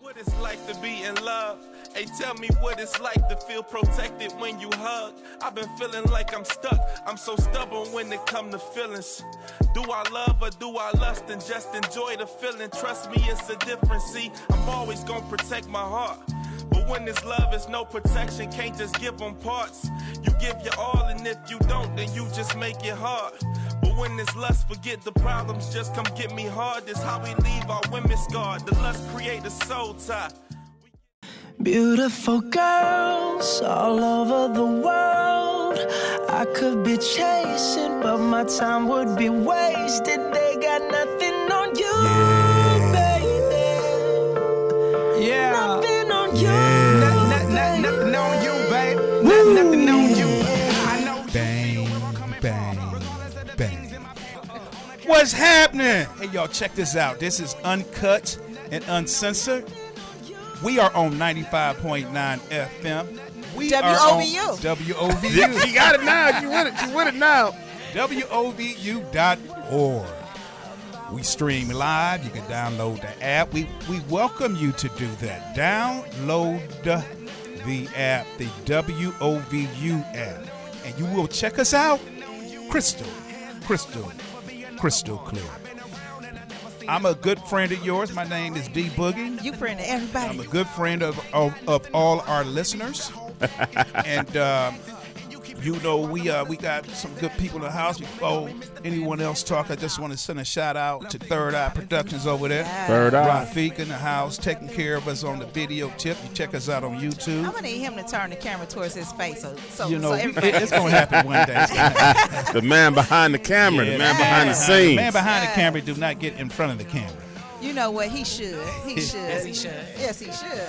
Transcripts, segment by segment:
What it's like to be in love. Hey, tell me what it's like to feel protected when you hug. I've been feeling like I'm stuck. I'm so stubborn when it come to feelings. Do I love or do I lust and just enjoy the feeling? Trust me, it's a difference. See, I'm always gonna protect my heart. But when it's love, it's no protection. Can't just give them parts. You give your all, and if you don't, then you just make it hard. But when it's lust, forget the problems, just come get me hard. This how we leave our women scarred. The lust create a soul tie. Beautiful girls all over the world. I could be chasing, but my time would be wasted. They got nothing on you, baby. Yeah. Nothing on you. Nothing on you, babe. Nothing on you. I know. Bang, bang, bang. What's happening? Hey, y'all, check this out. This is Uncut and Uncensored. We are on 95.9 FM. We WOVU. are on WOVU. You got it now. You with it now. WOVU.org. We stream live. You can download the app. We welcome you to do that. Download the app, the WOVU app. And you will check us out crystal clear. I'm a good friend of yours. My name is D Boogie. You friend of everybody. I'm a good friend of all our listeners. And you know, we got some good people in the house. Before anyone else talk, I just want to send a shout out to Third Eye Productions over there. Yeah. Third Eye. Rafiq in the house, taking care of us on the video tip. You check us out on YouTube. I'm gonna need him to turn the camera towards his face, so You know, everybody it's going to happen one day. The man behind the camera, the man behind the scenes. The man behind the camera do not get in front of the camera. You know what? He should. He should. Yes, he should. Yes, he should.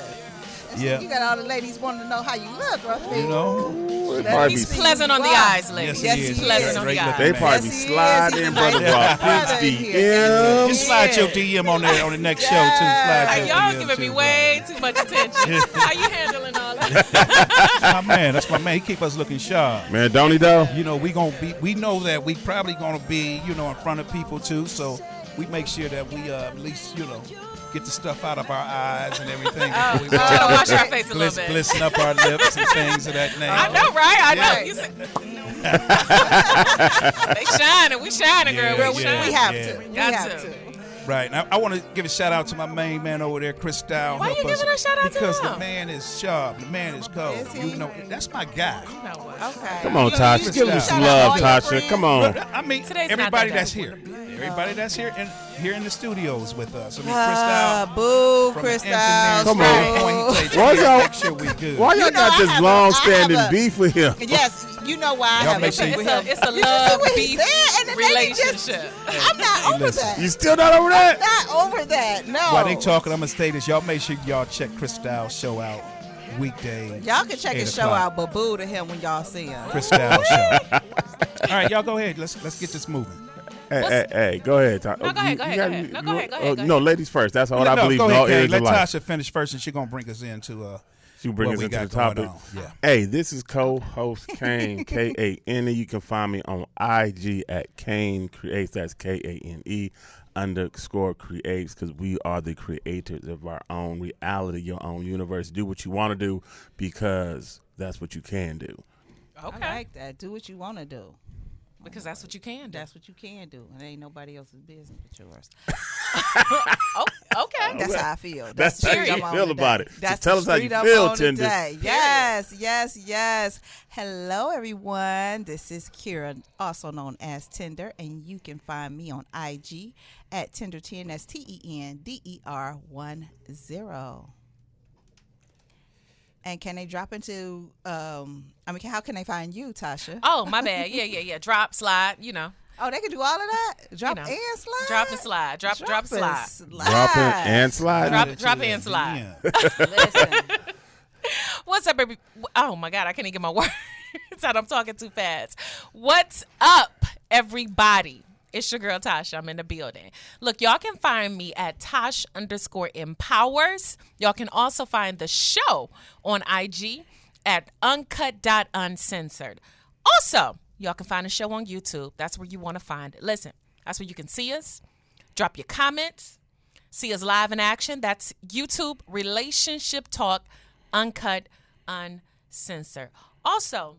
And Yeah. so you got all the ladies wanting to know how you look, Rafiq. You know? It probably He's be, pleasant on the eyes, ladies. Yes, he He's is. pleasant on Great the eyes. looking they probably be Yes, he is. sliding He's in a brother nice Rafiq's brother here. DM. Just slide your DM on there on the next show, too. Slide your Y'all DM giving me too, way too much attention. How you handling all that? My man, that's my man. He keep us looking sharp. Man, don't he though? You know, we know that we probably gonna be, you know, in front of people too. So we make sure that we at least, you know, get the stuff out of our eyes and everything. Oh, We we gotta wash our face a little bit. glisten up our lips and things of that nature. I know, right? I know. Yeah. You say, they shining. We shining, girl. Yeah, We yeah. We shining. have Yeah. to. We Got have to. to. Right. Now, I want to give a shout out to my main man over there, Chris Style. Why Help you us giving a shout out to because him? the man is sharp. The man is cold. Is he? You know, that's my guy. You know what? Okay. Come on, You- Tasha. you- Give you him some shout out love, all your Tasha. friends. Come on. But, I mean, Today's not everybody that that's day. here. Everybody that's here in the studios with us. I mean, Chris Ah, Style. boo, from Chris the engineering Style. Come on. standpoint, he takes Why care y'all- to make sure we good. Why y'all You know, got I this have a- long-standing I have a- beef with him? Yes, you know why I Y'all have make a sure beef you- with him. It's a You see love what he beef said? And the lady just- relationship. I'm not over listen. that. You still not over that? Not over that. No. While they talking, I'm gonna say this. Y'all make sure y'all check Chris Styles show out weekdays. Y'all can check 8 his show o'clock. out, but boo to him when y'all see him. Chris Styles show. All right, y'all go ahead. Let's get this moving. Hey, go ahead. No, go ahead, go ahead. No, go ahead, go ahead. No, ladies first. That's what I believe Go in ahead, all Kay. areas Let of life. Tasha finish first, and she's gonna bring us into She bring what us we into the got going topic. on. Yeah. Hey, this is co-host Kane, Kane. You can find me on IG at Kane Creates. That's KANE_creates, because we are the creators of our own reality, your own universe. Do what you want to do because that's what you can do. Okay. I like that. Do what you want to do. Because that's what you can do. That's what you can do. And it ain't nobody else's business but yours. Oh, okay. That's how I feel. That's the how street you I'm on feel today. about it. So That's tell the us how you street I'm feel, on Tinder. today. Yes. Hello, everyone. This is Kira, also known as Tinder, and you can find me on IG at Tinder10. That's TENDER10. And can they drop into? How can they find you, Tasha? Oh, my bad. Yeah. Drop, slide, you know. Oh, they can do all of that. Drop know. and slide. Drop and slide. Drop and slide. Dropping and sliding. Drop and slide. Listen. What's up, baby? Oh, my God. I can't even get my words out. I'm talking too fast. What's up, everybody? It's your girl, Tasha. I'm in the building. Look, y'all can find me at Tosh_empowers. Y'all can also find the show on IG at uncut.uncensored. Also, y'all can find the show on YouTube. That's where you want to find it. Listen, that's where you can see us. Drop your comments. see us live in action, that's YouTube Relationship Talk Uncut, Uncensored. Also,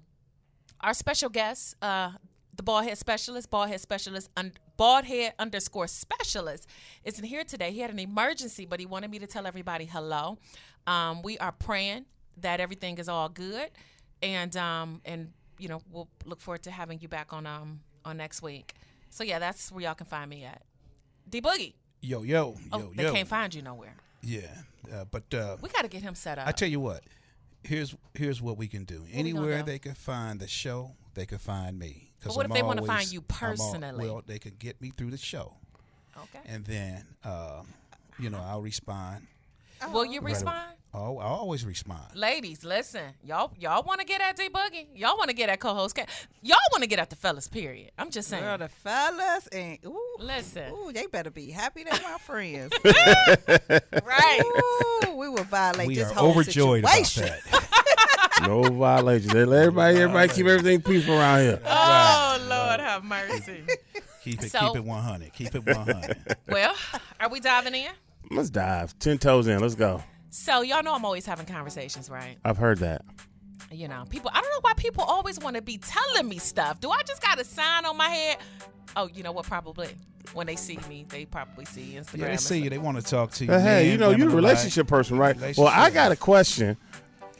our special guest, the baldhead specialist, baldhead_specialist isn't here today. He had an emergency, but he wanted me to tell everybody hello. We are praying that everything is all good, and you know, we'll look forward to having you back on next week. So yeah, that's where y'all can find me at. D Boogie. Yo. They can't find you nowhere. Yeah, but We got to get him set up. I tell you what. Here's what we can do. we gonna Anywhere do? they can find the show, they can find me. But what if they wanna always- find you personally? Well, they could get me through the show, Okay. and then you know, I'll respond. Will you respond? Oh, I always respond. Ladies, listen. Y'all want to get at D Boogie? Y'all want to get at co-host Cat? Y'all want to get at the fellas, period. I'm just saying. Girl, the fellas and Listen. they better be happy they're my friends. Right. Ooh, we will violate We this are whole overjoyed about situation. Oh, that. no violations. They let everybody keep everything peaceful around here. Oh, Lord have mercy. Keep it So- 100. Keep it 100. Well, are we diving in? Let's dive 10 toes in. Let's go. So y'all know I'm always having conversations, right? I've heard that. You know, people, I don't know why people always want to be telling me stuff. Do I just got a sign on my head? Oh, you know what? Probably. When they see me, they probably see Instagram. Yeah, they and see you. stuff. They want to talk to you. But hey, man, you know, women you're a alike. relationship person, right? Well, I got a question.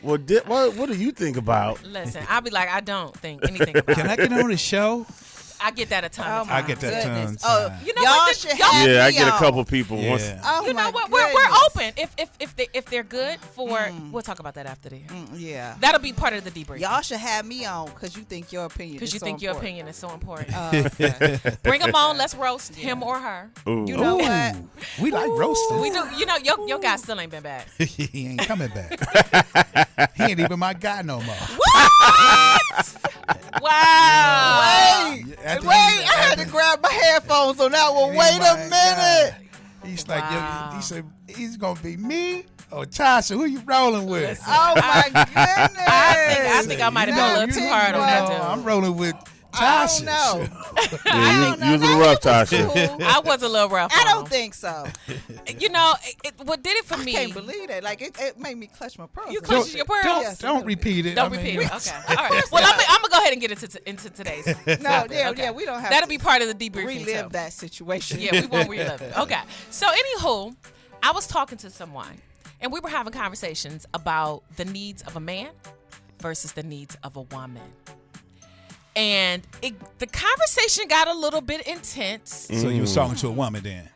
Well, what do you think about? Listen, I'll be like, I don't think anything about Can it. I get on the show? I get that a ton of Oh, times. I get that goodness. ton of Oh, time. You know y'all what? should Y'all- have Yeah, I me get a on. couple people once. Yeah. Oh You know my what? We're goodness. open. If they're good for, we'll talk about that after the. Yeah. That'll be part of the debrief. Y'all should have me on because you think your opinion Because is you so think your important. opinion is so important. Okay. Bring them on. Let's roast him or her. Ooh. You know what? We like roasting. We do. You know, your guy still ain't been back. He ain't coming back. He ain't even my guy no more. Wow. After Wait, he- I had to grab my headphones on that one. Wait My a minute. God. He's like, Wow. he said, he's gonna be me or Tasha. Who you rolling with? Oh my goodness. I think I might have been a little You too know, hard on that you dude. I'm rolling with I Tasha. don't know. Yeah, you was a little rough, Tasha. I was a little rough. I on don't him. think so. You know, what did it for I me? can't believe that. Like it made me clutch my pearls. You a clutch little your bit. pearls? Yes, a Don't little bit. repeat it. Don't I mean, repeat it. Okay. All right. Well, I'm gonna go ahead and get into today's. No, yeah, Okay. yeah, we don't have That'll to be part of the debriefing. relive too. that situation. Yeah, we won't relive it. Okay. So, anywho, I was talking to someone, and we were having conversations about the needs of a man versus the needs of a woman. And the conversation got a little bit intense. So you was talking to a woman then?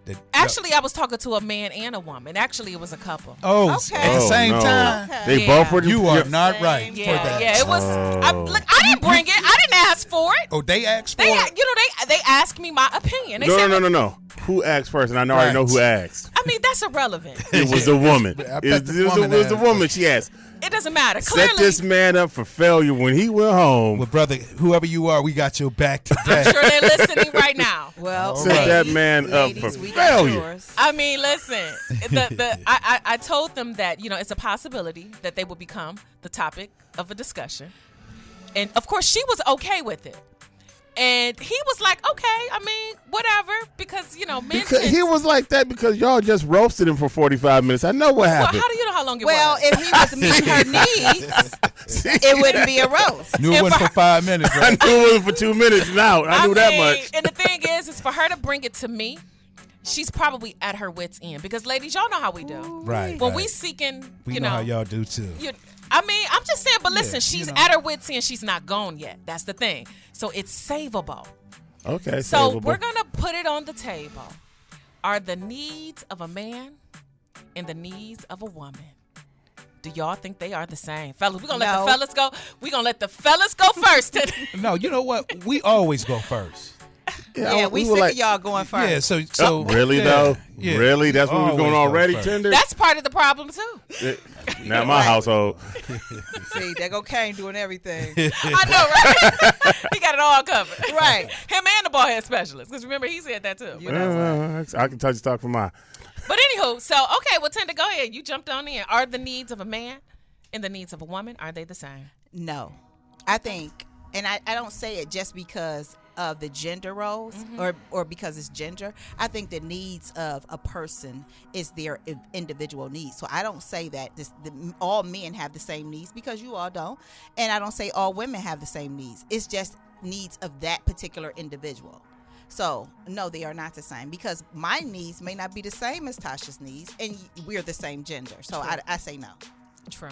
That- Actually, I was talking to a man and a woman. Actually, it was a couple. Oh, Okay. at the Oh, same no. time. Okay. They Yeah. both were. You are not right for Yeah, that. yeah, it was. Oh. Look, I didn't bring it. I didn't ask for it. Oh, they asked for They, it? they asked me my opinion. They said, No. Who asked first? And I already know who asked. I mean, that's irrelevant. It was the woman. I bet It the was woman the asked. woman. She asked. It doesn't matter. Set Clearly, this man up for failure when he went home. Well, brother, whoever you are, we got your back today. I'm sure they're listening right now. Well, All Set right. that man up ladies, for we got failure. yours. I mean, listen. I told them that it's a possibility that they will become the topic of a discussion, and of course, she was okay with it. And he was like, okay, I mean, whatever, because, men Because tend- he was like that because y'all just roasted him for 45 minutes. I know what well, happened. how do you know how long it Well, was? if he was meeting her needs, it wouldn't be a roast. Knew it wasn't for 5 minutes, I right? knew it was for 2 minutes and out. I knew that mean, much. And the thing is for her to bring it to me, she's probably at her wit's end. Because, ladies, y'all know how we do. Right. When right. we seeking, we know how y'all do too. I mean, I'm just saying, but listen, Yeah, she's you know. at her wit's end. She's not gone yet. That's the thing. So it's savable. Okay, So savable. we're going to put it on the table. Are the needs of a man and the needs of a woman, do y'all think they are the same? Fellas, we're going to let No. the fellas go. We're going to let the fellas go first. No, you know what? We always go first. Yeah, we were sick like, of y'all going first. Yeah, so Oh, really yeah, though? yeah. Really? That's what we're Always going go already, first. Tinder? That's part of the problem, too. Not my household. See, there go Kane doing everything. I know, right? He got it all covered. Right. Him and the ball head specialist. Because remember, he said that, too. You know what? I can touch talk for mine. But anywho, so, okay, well, Tinder, go ahead. You jumped on in. Are the needs of a man and the needs of a woman, are they the same? No. I think, and I don't say it just because of the gender roles or because it's gender. I think the needs of a person is their individual needs. So I don't say that all men have the same needs, because you all don't, and I don't say all women have the same needs. It's just needs of that particular individual. So no, they are not the same, because my needs may not be the same as Tasha's needs, and we're the same gender. So I say no. True.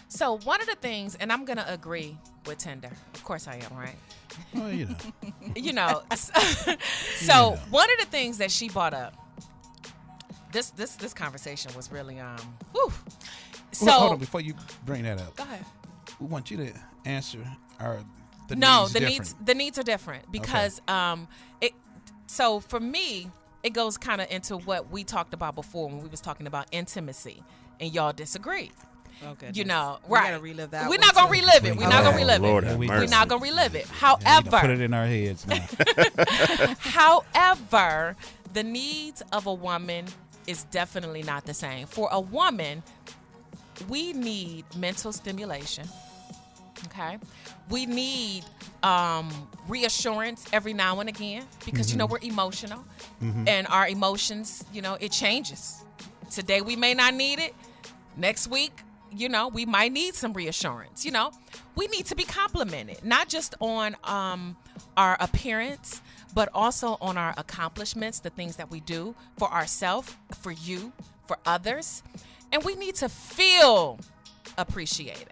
So one of the things, and I'm gonna agree with Tinder. Of course I am, right? Well, you know. You know. So one of the things that she brought up. This conversation was really whew. So Well, hold on, before you bring that up. Go ahead. We want you to answer the needs are different, because so for me, it goes kind of into what we talked about before when we was talking about intimacy, and y'all disagreed. Okay. You know, We right? gotta relive that We're one not gonna too. relive it. We're not gonna relive Lord it. have We're We're mercy. not gonna relive it. Yeah, we However, put it in our heads now. However, the needs of a woman is definitely not the same. For a woman, we need mental stimulation. Okay, we need reassurance every now and again, because you know we're emotional, and our emotions, you know, it changes. Today we may not need it. Next week, you know, we might need some reassurance. You know, we need to be complimented, not just on our appearance, but also on our accomplishments, the things that we do for ourselves, for you, for others. And we need to feel appreciated.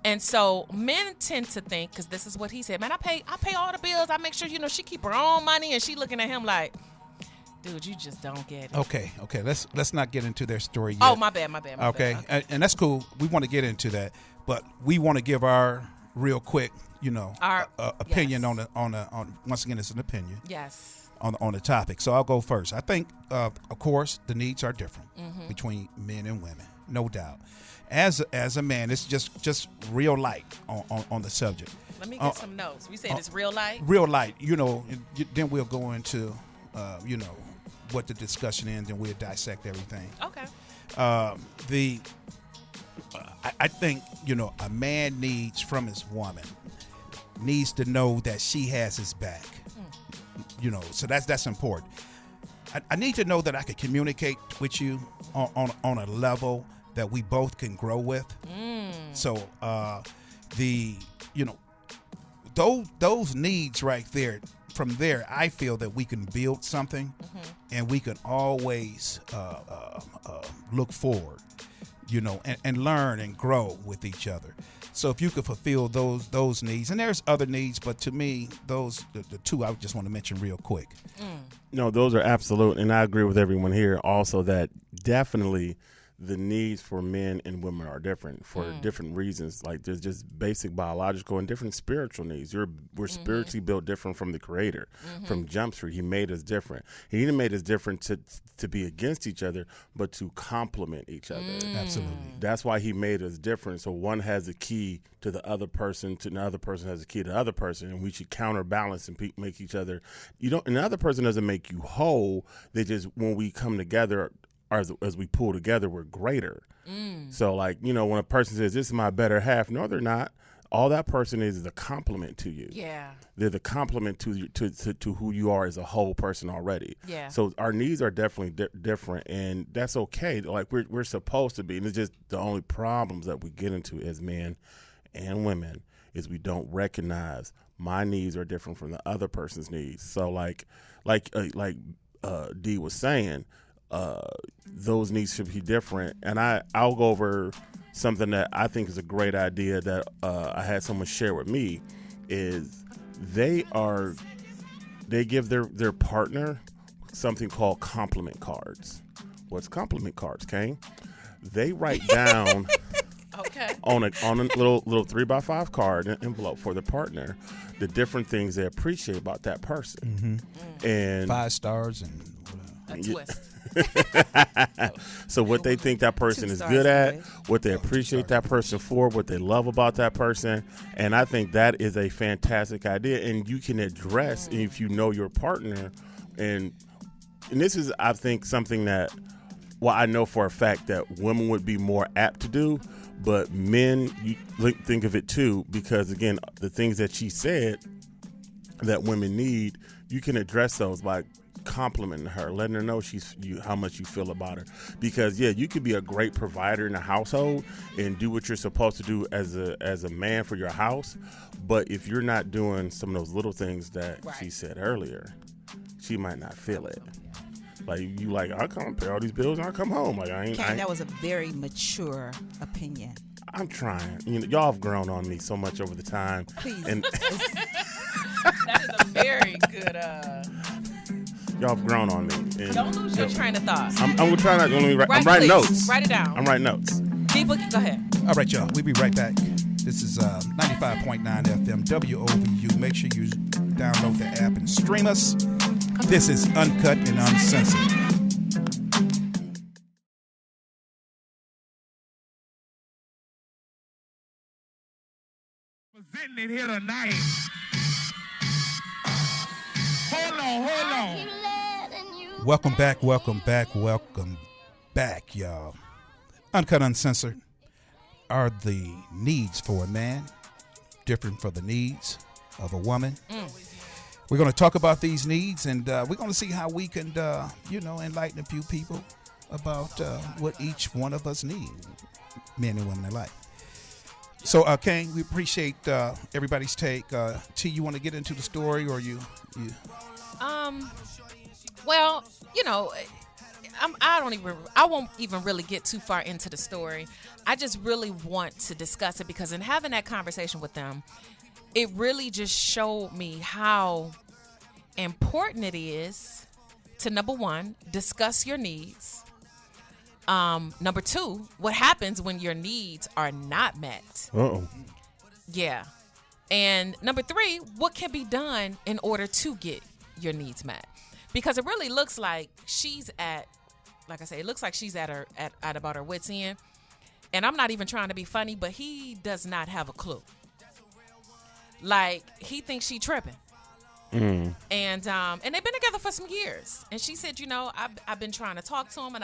And so men tend to think, because this is what he said, man, I pay all the bills. I make sure, you know, she keep her own money, and she looking at him like, dude, you just don't get it. Okay. Let's not get into their story yet. Oh, my bad. Okay, and that's cool. We want to get into that, but we want to give our real quick, you know, Our opinion yes. on once again, it's an opinion Yes. on the topic. So I'll go first. I think, of course, the needs are different between men and women, no doubt. As a man, it's just real light on the subject. Let me get some notes. We said it's real light. Real light, you know. Then we'll go into, you know, what the discussion is, and we'll dissect everything. Okay. I think, you know, a man needs from his woman needs to know that she has his back. You know, so that's important. I need to know that I can communicate with you on a level that we both can grow with. So you know, those needs right there. From there, I feel that we can build something, and we can always look forward, you know, and learn and grow with each other. So if you could fulfill those needs, and there's other needs, but to me, those the two I just want to mention real quick. No, those are absolute, and I agree with everyone here also that definitely the needs for men and women are different for different reasons. Like there's just basic biological and different spiritual needs. We're spiritually built different from the Creator. From Jump Street, He made us different. He didn't make us different to be against each other, but to complement each other. Absolutely. That's why He made us different. So one has a key to the other person, to the other person has a key to the other person, and we should counterbalance and make each other. And the other person doesn't make you whole. They just, when we come together, as we pull together, we're greater. So, like, you know, when a person says, this is my better half, no, they're not. All that person is a compliment to you. Yeah. They're the compliment to you, to who you are as a whole person already. Yeah. So our needs are definitely different, and that's okay. Like, we're supposed to be. And it's just the only problems that we get into as men and women is we don't recognize my needs are different from the other person's needs. So, like Dee was saying, those needs should be different. And I'll go over something that I think is a great idea that I had someone share with me is they give their partner something called compliment cards. What's compliment cards, Kane? They write down Okay. on a little 3x5 card envelope for the partner the different things they appreciate about that person. And 5 stars and whatever. A twist. So what they think that person 2 is stars good at, away. what they appreciate that person for, what they love about that person. And I think that is a fantastic idea. And you can address, if you know your partner, and this is, I think, something that, well, I know for a fact that women would be more apt to do, but men, you think of it too, because again, the things that she said, that women need, you can address those by complimenting her, letting her know how much you feel about her. Because you could be a great provider in a household and do what you're supposed to do as a man for your house, but if you're not doing some of those little things that she said earlier, she might not feel it. Like you, like I come pay all these bills and I come home. Like I ain't. That was a very mature opinion. I'm trying. Y'all have grown on me so much over the time. Please. And That is a very good. y'all have grown on me. And Don't lose your train of thought. I'm trying not. I'm writing please. notes. Write it down. I'm writing notes. D-Boogie, go ahead. All right, y'all. We'll be right back. This is 95.9 FM WOVU. Make sure you download the app and stream us. This is Uncut and Uncensored. Presenting it here tonight. Hold on. Welcome back, y'all. Uncut Uncensored. Are the needs for a man different from the needs of a woman? We're going to talk about these needs, and we're going to see how we can, enlighten a few people about what each one of us need, men and women alike. So, Kane, we appreciate everybody's take. T, you want to get into the story, or you? Well, I won't even really get too far into the story. I just really want to discuss it because in having that conversation with them, it really just showed me how important it is to, number one, discuss your needs. Number two, what happens when your needs are not met? Uh-oh. Yeah. And number three, what can be done in order to get your needs met? Because it really looks like she's at about her wit's end. And I'm not even trying to be funny, but he does not have a clue. Like, he thinks she tripping. And they've been together for some years. And she said, I've been trying to talk to him,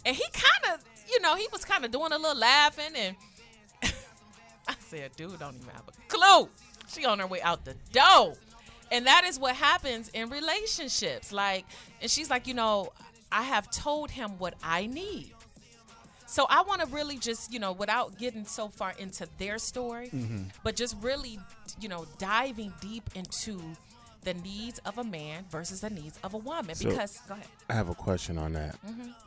and he kind of, he was kind of doing a little laughing. And I said, dude, don't even have a clue. She on her way out the door. And that is what happens in relationships. Like, and she's like, I have told him what I need. So I want to really just, without getting so far into their story, but just really, diving deep into the needs of a man versus the needs of a woman. So, because, go ahead. I have a question on that.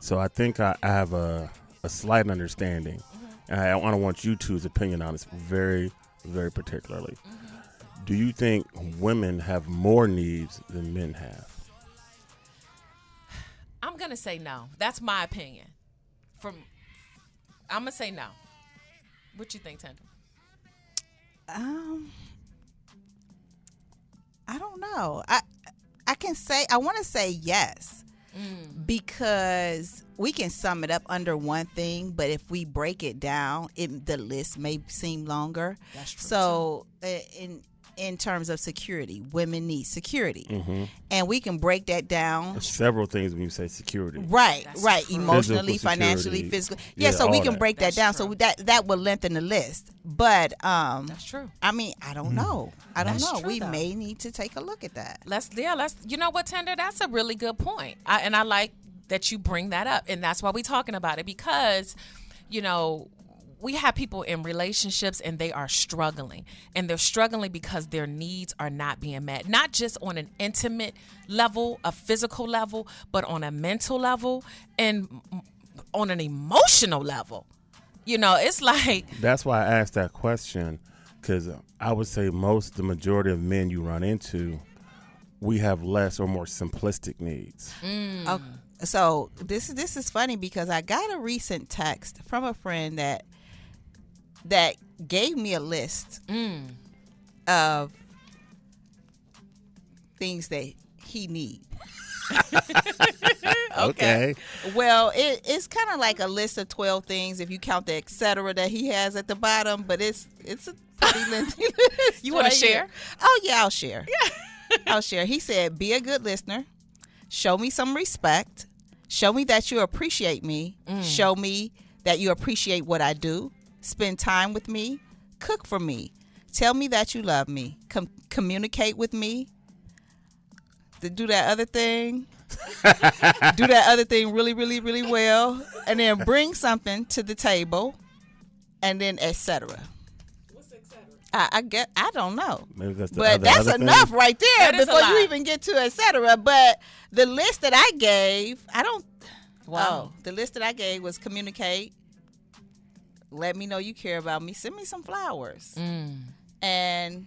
So I think I have a slight understanding. And I want you two's opinion on this very, very particularly. Do you think women have more needs than men have? I'm going to say no. That's my opinion. I'm going to say no. What you think, Tender? I don't know. I want to say yes. Because we can sum it up under one thing, but if we break it down, the list may seem longer. That's true. So in terms of security, women need security, and we can break that down. There's several things when you say security. Right. True. Emotionally, Physical financially, security. physically. Yeah, So we all can that. break that That's down. true. So that will lengthen the list. But That's true. I mean, I don't know. That's true, We though. may need to take a look at that. Let's you know what, Tender? That's a really good point. I like that you bring that up. And that's why we're talking about it, because, we have people in relationships and they are struggling. And they're struggling because their needs are not being met. Not just on an intimate level, a physical level, but on a mental level and on an emotional level. It's like... That's why I asked that question, because I would say the majority of men you run into, we have less or more simplistic needs. Okay. So this is funny because I got a recent text from a friend that gave me a list of things that he needs. Okay. Well, it's kind of like a list of 12 things if you count the et cetera that he has at the bottom, but it's a pretty lengthy list. You want to share? here. Oh, yeah, I'll share. I'll share. He said, be a good listener. Show me some respect. Show me that you appreciate me. Show me that you appreciate what I do. Spend time with me. Cook for me. Tell me that you love me. Communicate with me. To do that other thing. Do that other thing really, really, really well. And then bring something to the table. And then etc. What's etc.? I don't know. Maybe that's the but that's other enough thing. right there That is a before you lot. even get to etc. But the list that I gave, Wow. the list that I gave was communicate. Let me know you care about me. Send me some flowers. And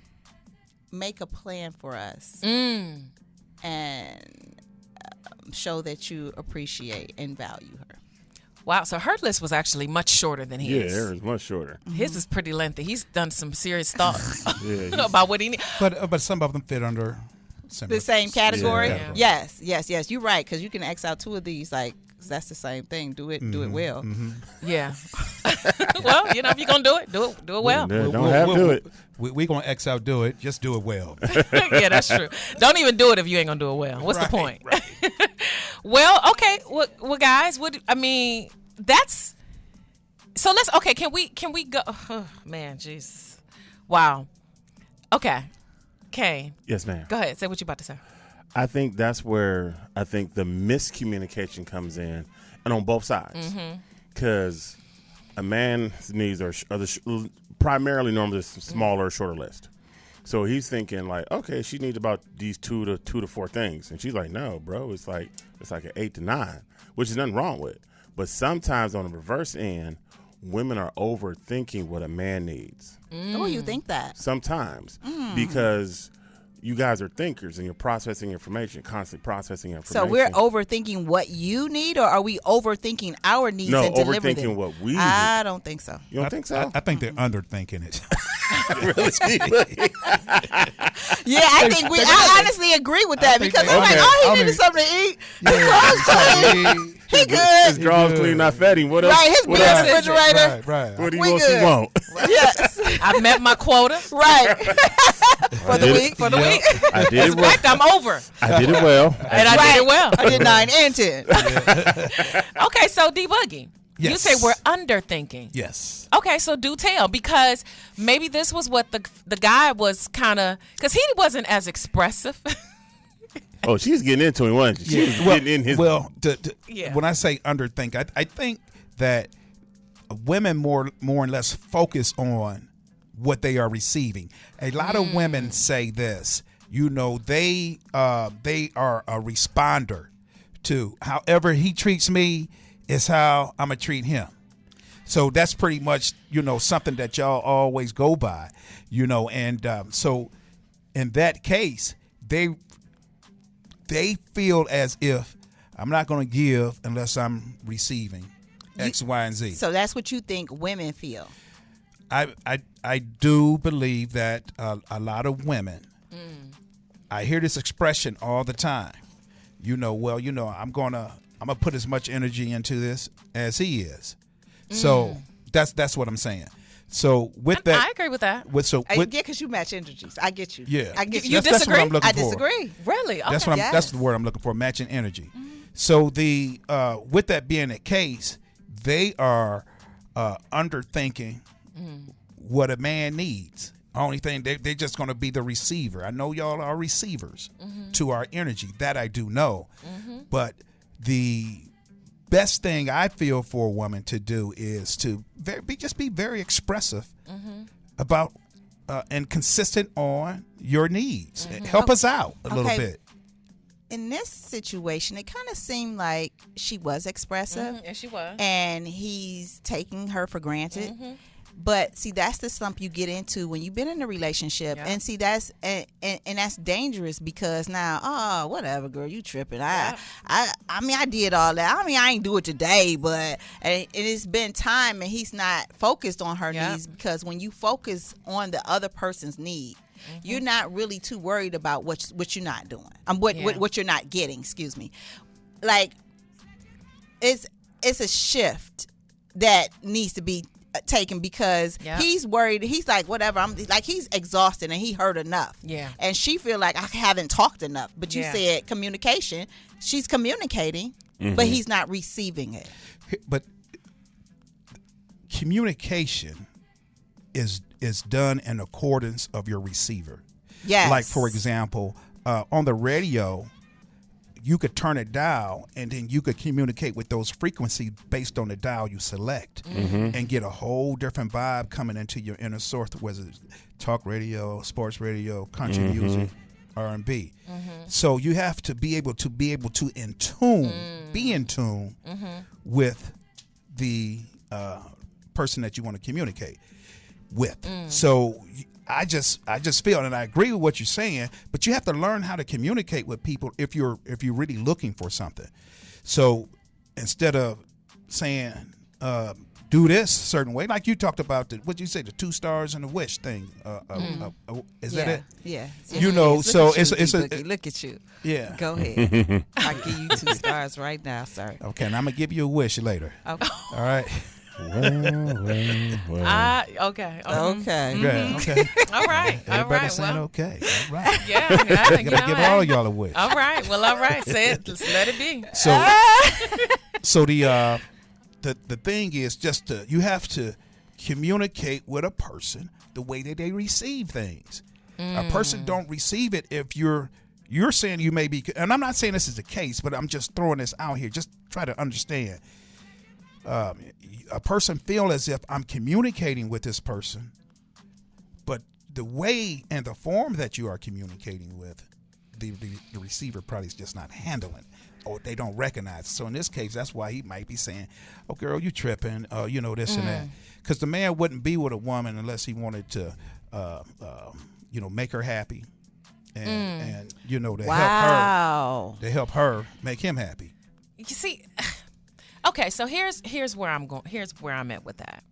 make a plan for us. And show that you appreciate and value her. Wow. So her list was actually much shorter than his. Yeah, it's much shorter. His is pretty lengthy. He's done some serious thoughts Yeah, about what he needs. But some of them fit under similar, The same category? category. Yes. You're right, because you can X out two of these. Like, that's the same thing. Do it well. Yeah. Well, if you're going to do it well. Don't have to do it. We're going to X out do it. Just do it well. Yeah, that's true. Don't even do it if you ain't going to do it well. What's the point? Right. Well, okay. Well, guys, that's so let's can we go oh, man, Jesus. Wow. Okay. Kane. Yes, ma'am. Go ahead. Say what you about to say. I think that's where I think the miscommunication comes in, and on both sides, because a man's needs are primarily normally a smaller, shorter list. So he's thinking like, okay, she needs about these two to four things, and she's like, no, bro, it's like an 8 to 9, which is nothing wrong with. But sometimes on the reverse end, women are overthinking what a man needs. Oh, you think that? Sometimes because you guys are thinkers and you're processing information, constantly processing information. So we're overthinking what you need, or are we overthinking our needs No, and delivering overthinking them? what we I don't think so. You don't think so? I think they're underthinking it. Yeah, I think I honestly agree with that, because I'm like, Okay. oh, he needed something to eat. He good. His drawers clean, not fatty. What else? Right, his what beer else? refrigerator. Right. What do you We want? good. Want? Yes, I met my quota right. For the did it. week. for the week. I did it In fact, well. I'm over. I did it well. And I did it well. I did 9 and 10. Okay, so D Boogie. You Yes. say we're underthinking. Yes. Okay, so do tell, because maybe this was what the guy was kind of, because he wasn't as expressive. Oh, she's getting into it, wasn't she? She was getting in his. Well, Yeah. when I say underthink, I think that women more or less focus on what they are receiving. A lot of women say this. They are a responder to however he treats me is how I'm gonna treat him. So that's pretty much something that y'all always go by, and so in that case they feel as if I'm not going to give unless I'm receiving X, Y, and Z. So that's what you think women feel. I do believe that a lot of women, I hear this expression all the time. I'm gonna put as much energy into this as he is. So that's what I'm saying. So with that, I agree with that. Yeah, because you match energies. I get you. Yeah. I get You you. That's what I'm looking I for. disagree. Really? Okay. That's what that's the word I'm looking for, matching energy. So the with that being the case, they are underthinking what a man needs. Only thing they're just going to be the receiver. I know y'all are receivers to our energy. That I do know. But the best thing I feel for a woman to do is to be very expressive about and consistent on your needs. Help us out a little bit. In this situation, it kind of seemed like she was expressive, Yes, she was. and he's taking her for granted. But see, that's the slump you get into when you've been in a relationship, Yeah. and see that's and that's dangerous, because now, whatever, girl, you tripping. I mean, I did all that. I mean, I ain't do it today, but it's been time, and he's not focused on her Yeah. needs, because when you focus on the other person's need, you're not really too worried about what you're not doing. What you're not getting. Excuse me. Like it's a shift that needs to be taken, because he's worried. He's like, whatever. I'm like, he's exhausted and he heard enough. Yeah. And she feel like, I haven't talked enough. But you Yeah. said communication. She's communicating, but he's not receiving it. But communication is done in accordance of your receiver. Yes. Like, for example, on the radio, you could turn it dial, and then you could communicate with those frequencies based on the dial you select, and get a whole different vibe coming into your inner source, whether it's talk radio, sports radio, country music, R&B. So you have to be able to be in tune with the person that you want to communicate with. So I just feel, and I agree with what you're saying, but you have to learn how to communicate with people if you're really looking for something. So instead of saying do this a certain way, like you talked about what you say, the 2 stars and the wish thing. Is that it? Yeah. You know, Look so at you, it's a Boogie. Look at you. yeah. Go ahead. I give you 2 stars right now, sir. Okay, and I'm gonna give you a wish later. Okay. All right. Well. Okay. Okay. Yeah. Okay. All right. All Everybody right. saying Well, okay. All right. yeah. I'm You gonna know, give all y'all a wish. all right. Well, all right. Say it. Let's let it be. So the thing is just you have to communicate with a person the way that they receive things. A person don't receive it if you're saying you may be, and I'm not saying this is the case, but I'm just throwing this out here. Just try to understand. A person feel as if I'm communicating with this person, but the way and the form that you are communicating with, the receiver probably is just not handling, or they don't recognize. So in this case, that's why he might be saying, "Oh, girl, you tripping?" You know, this and that, because the man wouldn't be with a woman unless he wanted to, make her happy, and to help her make him happy. You see, okay, so here's where I'm going. Here's where I'm at with that.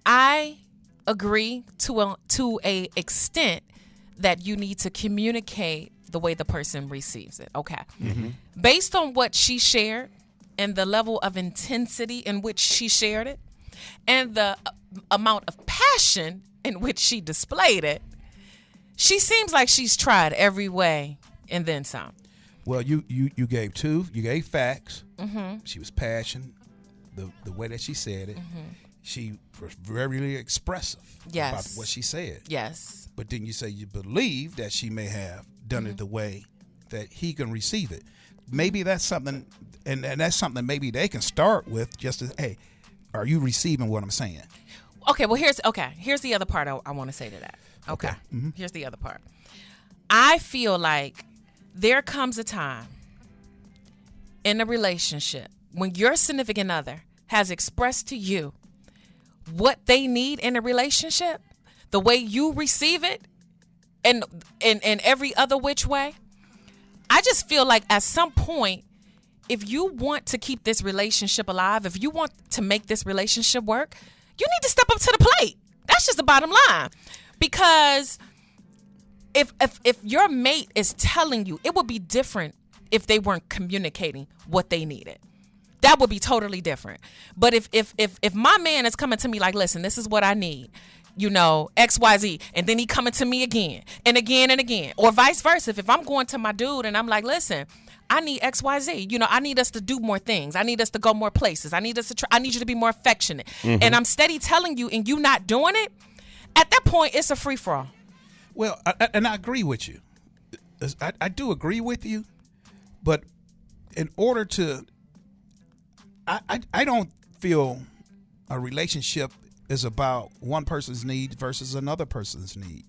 I agree to a extent that you need to communicate the way the person receives it. Okay. Based on what she shared and the level of intensity in which she shared it and the amount of passion in which she displayed it, she seems like she's tried every way and then some. Well, you gave 2. You gave facts. She was passionate. The way that she said it, she was very expressive about what she said. Yes. But then you say you believe that she may have done it the way that he can receive it. Maybe that's something, and that's something maybe they can start with, just as, hey, are you receiving what I'm saying? Okay, well, here's the other part I want to say to that. Okay. Here's the other part. I feel like there comes a time in a relationship when your significant other has expressed to you what they need in a relationship, the way you receive it, and every other which way. I just feel like at some point, if you want to keep this relationship alive, if you want to make this relationship work, you need to step up to the plate. That's just the bottom line. Because if your mate is telling you, it would be different if they weren't communicating what they needed. That would be totally different. But if my man is coming to me like, listen, this is what I need, XYZ, and then he coming to me again and again and again, or vice versa. If I'm going to my dude and I'm like, listen, I need XYZ, I need us to do more things. I need us to go more places. I need us to I need you to be more affectionate. And I'm steady telling you and you not doing it, at that point, it's a free for all. Well, I agree with you. I do agree with you, but in order to, I don't feel a relationship is about one person's need versus another person's need,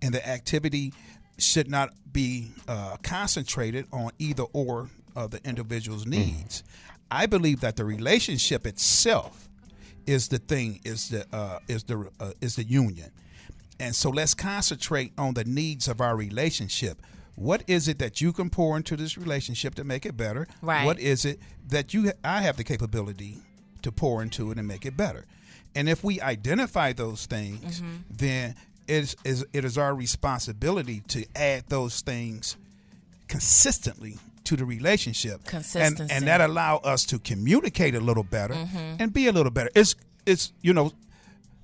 and the activity should not be concentrated on either or of the individual's needs. I believe that the relationship itself is the thing, is the union. And so let's concentrate on the needs of our relationship. What is it that you can pour into this relationship to make it better? Right. What is it that I have the capability to pour into it and make it better? And if we identify those things, then it is our responsibility to add those things consistently to the relationship. Consistency. And that allow us to communicate a little better and be a little better. It's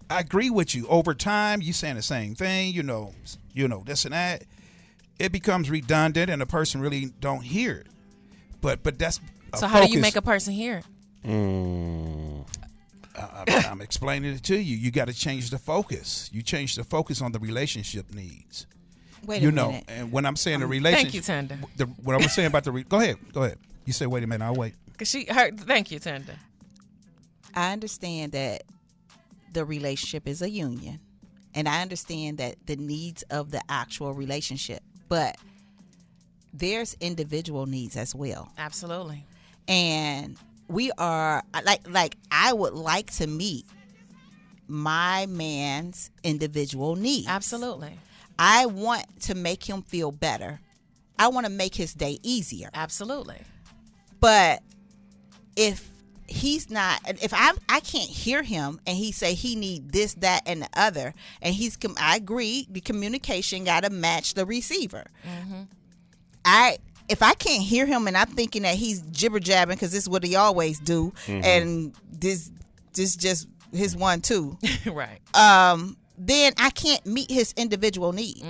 I agree with you. Over time, you saying the same thing, this and that. It becomes redundant, and the person really don't hear it. But that's so. How do you make a person hear it? I'm explaining it to you. You got to change the focus. You change the focus on the relationship needs. Wait You a know, minute. and when I'm saying the relationship, Thank you, Tender. What I was saying about go ahead. You said, wait a minute, I'll wait. Cause she heard. Thank you, Tender. I understand that the relationship is a union, and I understand that the needs of the actual relationship, but there's individual needs as well. Absolutely. And we are like I would like to meet my man's individual needs. Absolutely. I want to make him feel better. I want to make his day easier. Absolutely. But if he's not, if I can't hear him and he say he need this, that, and the other, and I agree, the communication got to match the receiver. If I can't hear him and I'm thinking that he's jibber jabbing because this is what he always do, and this just his one too, Right. then I can't meet his individual needs.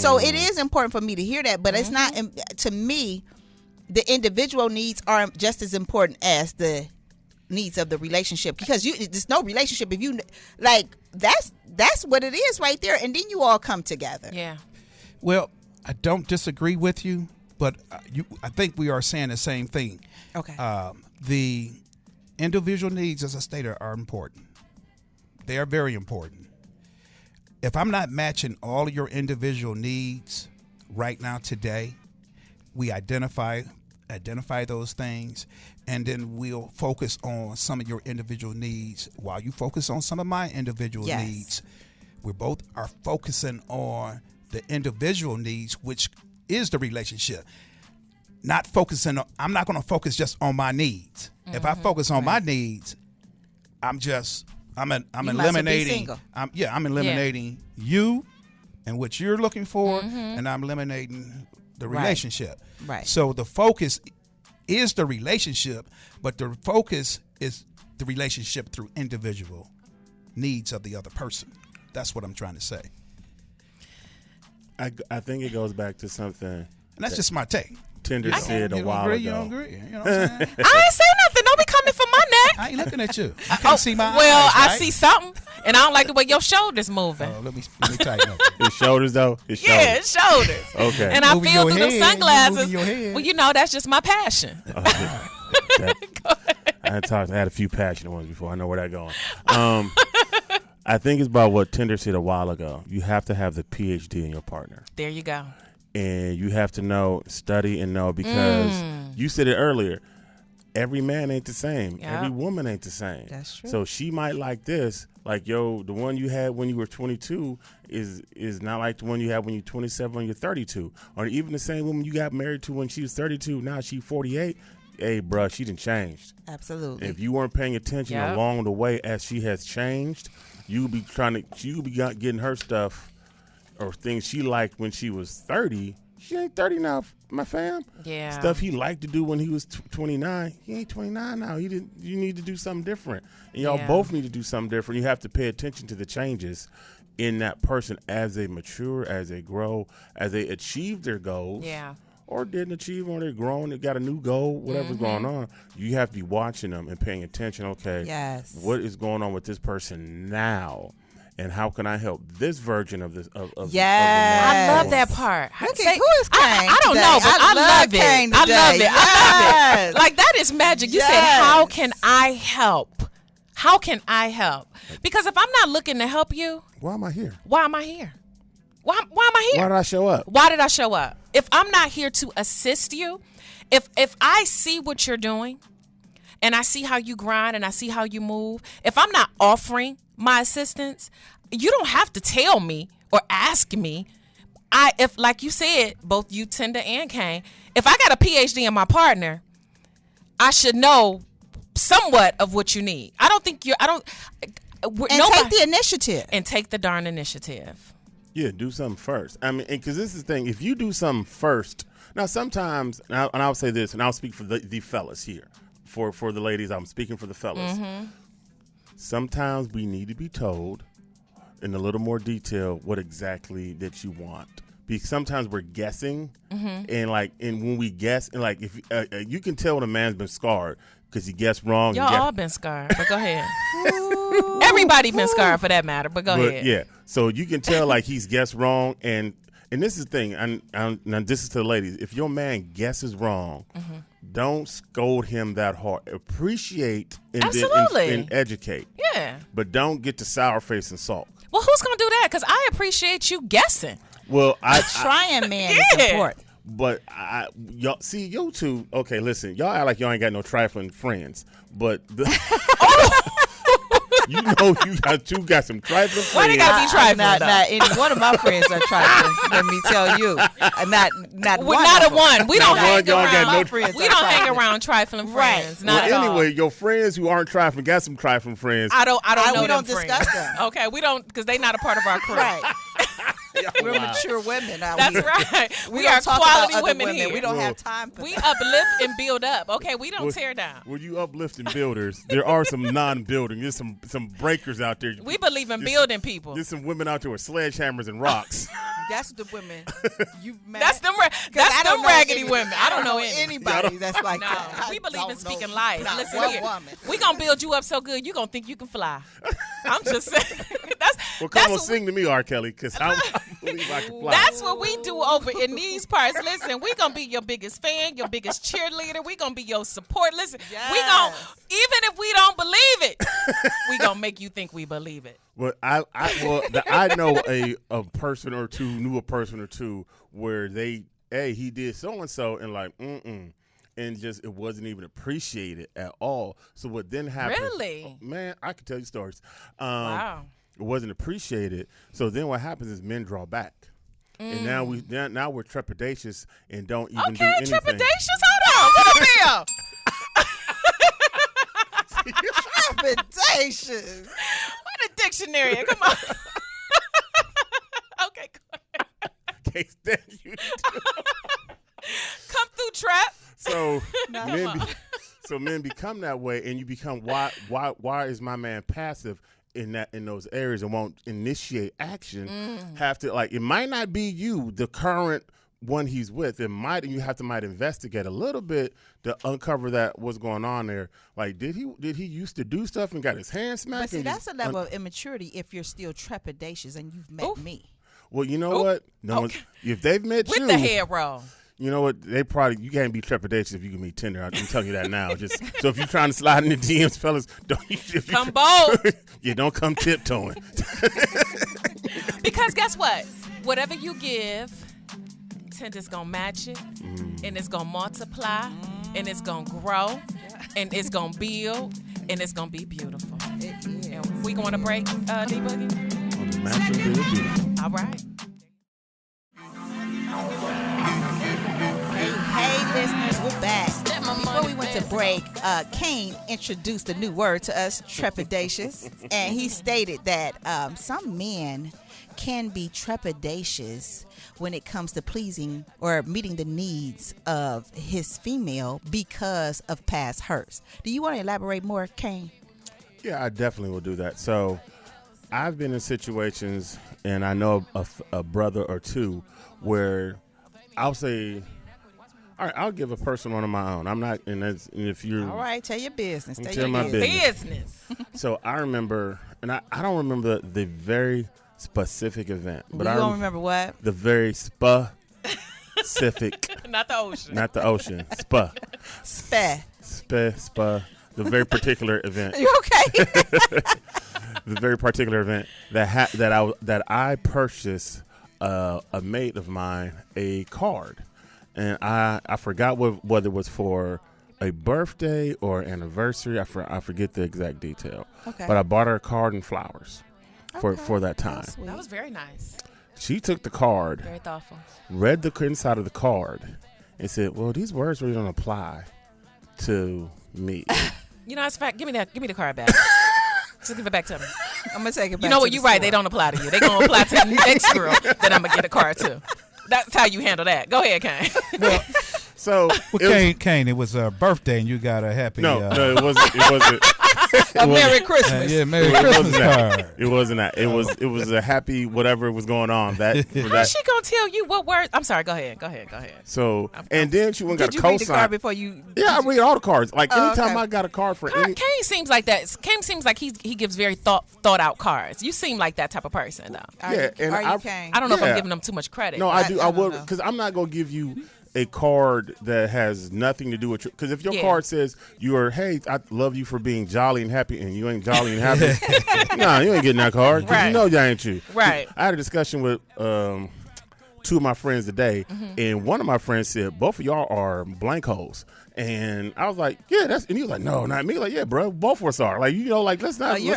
So it is important for me to hear that, but it's not, to me, the individual needs are just as important as the needs of the relationship, because there's no relationship if you like that's what it is right there, and then you all come together. Yeah. Well, I don't disagree with you, but I think we are saying the same thing. Okay. The individual needs, as I stated, are important. They are very important. If I'm not matching all of your individual needs right now today, we identify those things, and then we'll focus on some of your individual needs while you focus on some of my individual Yes. needs. We both are focusing on the individual needs, which is the relationship. Not focusing on, I'm not going to focus just on my needs. If I focus on my needs, I'm You might as well be eliminating. single. I'm eliminating you and what you're looking for, and I'm eliminating the Right. relationship. Right. So the focus is the relationship, but the focus is the relationship through individual needs of the other person. That's what I'm trying to say. I think it goes back to something And that's just my take. Tender said a You don't while agree? ago. You don't agree? You know what I'm saying? I ain't say nothing. Don't be coming for my neck. I ain't looking at you. You can't see my well, eyes, I right? see something, and I don't like the way your shoulders moving. Let me tighten up. His shoulders, though. His shoulders. Yeah, it's shoulders. Okay. And I Moving feel your through them head, you sunglasses. moving your head. Well, you know, that's just my passion. I had a few passionate ones before. I know where that's going. I think it's about what Tinder said a while ago. You have to have the PhD in your partner. There you go. And you have to know, study and know, because you said it earlier. Every man ain't the same. Yeah. Every woman ain't the same. That's true. So she might like this. Like, the one you had when you were 22 is not like the one you had when you're 27 or you're 32. Or even the same woman you got married to when she was 32, now she's 48. Hey, bruh, she done changed. Absolutely. If you weren't paying attention Yep. along the way as she has changed, you'll be getting her stuff or things she liked when she was 30. She ain't 30 now, my fam. Yeah. Stuff he liked to do when he was 29. He ain't 29 now. You need to do something different. And y'all Yeah. both need to do something different. You have to pay attention to the changes in that person as they mature, as they grow, as they achieve their goals. Yeah. Or didn't achieve, or they're grown, they got a new goal, whatever's going on. You have to be watching them and paying attention. Okay, Yes. what is going on with this person now, and how can I help this version of this? Of Yes. I love the that part. Look Say- at who is Kane I don't today? know, but I love it. Kane I love today. it. I love Yes. it. Like, that is magic. You said, Yes. how can I help? How can I help? Because if I'm not looking to help you, Why am I here? why am I here? Why am I here? Why did I show up? Why did I show up? If I'm not here to assist you, if I see what you're doing and I see how you grind and I see how you move, if I'm not offering my assistance, you don't have to tell me or ask me. If like you said, both you, Tender, and Kane, if I got a PhD in my partner, I should know somewhat of what you need. I don't think And take the initiative. and take the darn initiative. Yeah, do something first. I mean, because this is the thing. If you do something first, now sometimes, and I'll say this, and I'll speak for the fellas here. For the ladies, I'm speaking for the fellas. Sometimes we need to be told in a little more detail what exactly that you want. Because sometimes we're guessing, and when we guess, and like if you can tell when a man's been scarred because he guessed wrong. Y'all all been scarred, but go ahead. Everybody been scarred for that matter, but go ahead. Yeah, so you can tell like he's guessed wrong, and this is the thing. Now this is to the ladies. If your man guesses wrong, don't scold him that hard. Appreciate and Absolutely. and educate. Yeah. But don't get the sour face and salt. Well, who's gonna do that? Because I appreciate you guessing. Well, Trying man is Yeah. important. But y'all see you two. Okay, listen, y'all act like y'all ain't got no trifling friends, but you know you got some trifling friends. Why they gotta be trifling? Not though? any one of my friends are trifling. Let me tell you, not We're one not of a them. one. We don't Not hang one, y'all got around. no friends We are don't hang trifling. around trifling Right. friends. Not Well, at anyway, all. your friends who aren't trifling got some trifling friends. I don't know we them don't friends. discuss them. Okay, we don't because they not a part of our crew. Right. We're mature women. Now. That's right. We don't are talk quality about other women here. We don't have time for We that. uplift and build up. Okay, we don't tear down. When you uplifting builders, there are some non-building. There's some breakers out there. We believe in There's- building people. There's some women out there with sledgehammers and rocks. That's the women you met. That's them. I That's don't them know raggedy any- women. I don't know any. anybody that's like No, that. we I believe in don't speaking know life. not Listen one here, woman. we gonna build you up so good you gonna think you can fly. I'm just saying. Well, That's come on, what sing to me, R. Kelly, because I believe I can fly. That's what we do over in these parts. Listen, we gonna be your biggest fan, your biggest cheerleader. We gonna be your support. Listen, we gonna Yes. even if we don't believe it, we gonna make you think we believe it. Well, I know a person or two, knew a person or two where he did so and so, and like, and just it wasn't even appreciated at all. So what then happened? Really? Man, I can tell you stories. Wow. It wasn't appreciated. So then what happens is men draw back, and now we're trepidatious and don't even do Okay, anything. trepidatious. Hold on. What a bill. Trepidatious. What a dictionary. Come on. Okay, go ahead. Can't stand you. Come through, trap. So men become that way, and you become why is my man passive in those areas and won't initiate action? Have to it might not be you, the current one he's with. It might, and you might investigate a little bit to uncover that what's going on there. Like, did he used to do stuff and got his hand smacked? But see, and that's just a level of immaturity if you're still trepidatious and you've met me. Well, you know what? No Okay. if they've met With you, the head roll. you know what? You can't be trepidatious if you can be tender. I'm telling you that now. Just so if you're trying to slide in the DMs, fellas, Come bold. yeah, don't come tiptoeing. Because guess what? Whatever you give, Tinder's gonna match it, and it's gonna multiply, and it's gonna grow, and it's gonna build, and it's gonna be beautiful. And we going to break, D-Boogie? All right. Hey, listeners, we're back. Before we went to break, Kane introduced a new word to us, trepidatious, and he stated that some men can be trepidatious when it comes to pleasing or meeting the needs of his female because of past hurts. Do you want to elaborate more, Kane? Yeah, I definitely will do that. So I've been in situations, and I know a brother or two where I'll say, all right, I'll give a person one of my own. I'm not, and if you're All right, tell your business. Tell your my business. Business. So I remember, and I don't remember the very specific event, but You I don't remember what? the very specific, Not the ocean. not the ocean, Speh. the very particular event, You okay? the very particular event that I purchased a mate of mine a card, and I forgot whether it was for a birthday or anniversary. I forget the exact detail. Okay. But I bought her a card and flowers for that time. That's sweet. That was very nice. She took the card, Very thoughtful. read the inside of the card, and said, "Well, these words really don't apply to me." You know, it's fact. Give me the card back. Just give it back to me. I'm gonna take it back. You know to what? the You're right. store. They don't apply to you. They're gonna apply to the next girl that I'm gonna get a card to. That's how you handle that. Go ahead, Kane. So Well, Kane, it was a birthday, and you got a happy. no, it wasn't. It wasn't. A Merry Christmas. Yeah, Merry It wasn't Christmas that. card. It wasn't that. It was a happy whatever was going on. That for How's that. she gonna tell you what words? I'm sorry. Go ahead. So and then she went and Did got you a read the card cosign. before you? Yeah, I read all the cards. Like Oh, anytime okay. I got a card for any. Kane seems like that. Kane seems like he gives very thought out cards. You seem like that type of person, though. Yeah, and are you I- Kane? I don't know if Yeah. I'm giving them too much credit. No, I I do. I don't would know. because I'm not gonna give you a card that has nothing to do with you. Because if your Yeah. card says you are, hey, I love you for being jolly and happy, and you ain't jolly and happy, nah, you ain't getting that card. 'Cause Right. You know that ain't you. Right. I had a discussion with two of my friends today, and one of my friends said both of y'all are blank holes. And I was like, yeah, that's. And he was like, no, not me. Like, yeah, bro, both of us are. Like, like, let's not. You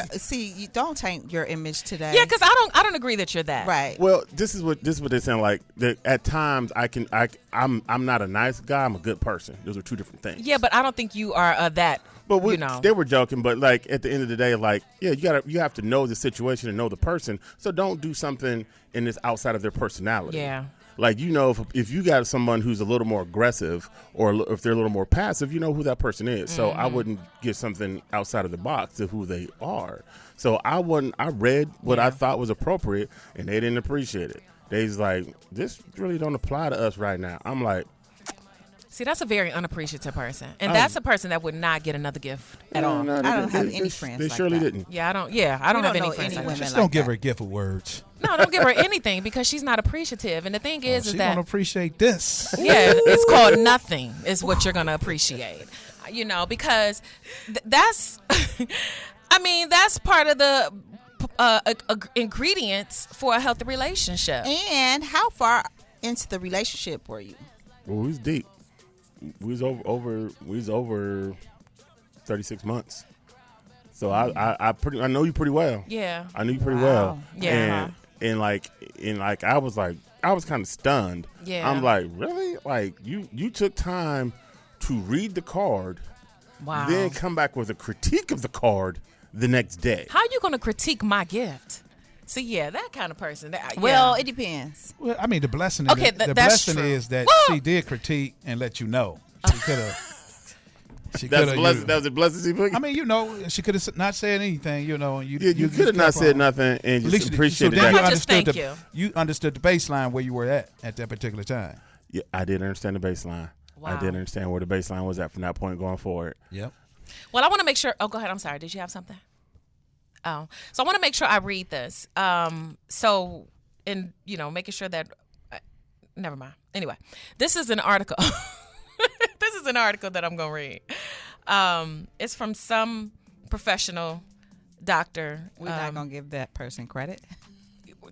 don't taint your image today. Yeah, because I don't agree that you're that. right. Well, this is what they sound like. That at times I'm not a nice guy. I'm a good person. Those are two different things. Yeah, but I don't think you are that. But they were joking. But like at the end of the day, like you have to know the situation and know the person. So don't do something in this outside of their personality. Yeah. Like if you got someone who's a little more aggressive or if they're a little more passive, you know who that person is. So I wouldn't give something outside of the box to who they are. So I read what I thought was appropriate, and they didn't appreciate it. They's like, this really don't apply to us right now. I'm like, See, that's a very unappreciative person, and that's a person that would not get another gift at all. no, I don't have they any friends They like surely that. didn't. Yeah, I don't. Yeah, I don't We have don't any know friends. any Like women that. Just like don't give that. her a gift of words. No, don't give her anything because she's not appreciative. And the thing is She that don't appreciate this. yeah, it's called nothing is what you're gonna appreciate. You know, because that's. I mean, that's part of the ingredients for a healthy relationship. And how far into the relationship were you? Well, we was deep. We was over 36 months. So I know you pretty well. Yeah. I knew you pretty Wow. well. Yeah. And like I was kind of stunned. Yeah. I'm like, really? Like you took time to read the card, Wow. then come back with a critique of the card the next day. How you gonna critique my gift? See, yeah, that kind of person. Well, yeah. it depends. Well, I mean, the blessing. Okay, the that's blessing true. is that Woo! she did critique and let you know. She could have. She That's could a have. blessing. That was a blessing. I mean, she could have not said anything. And you you could have not kept said on. nothing and At just least appreciated so then that. How much just thank you understood the baseline where you were at that particular time. Yeah, I didn't understand the baseline. I Wow. didn't understand where the baseline was at from that point going forward. Yep. Well, I want to make sure. Oh, go ahead. I'm sorry. Did you have something? Oh, so I want to make sure I read this. So, in making sure that. Never mind. Anyway, this is an article. This is an article that I'm gonna read. It's from some professional doctor. We're not gonna give that person credit.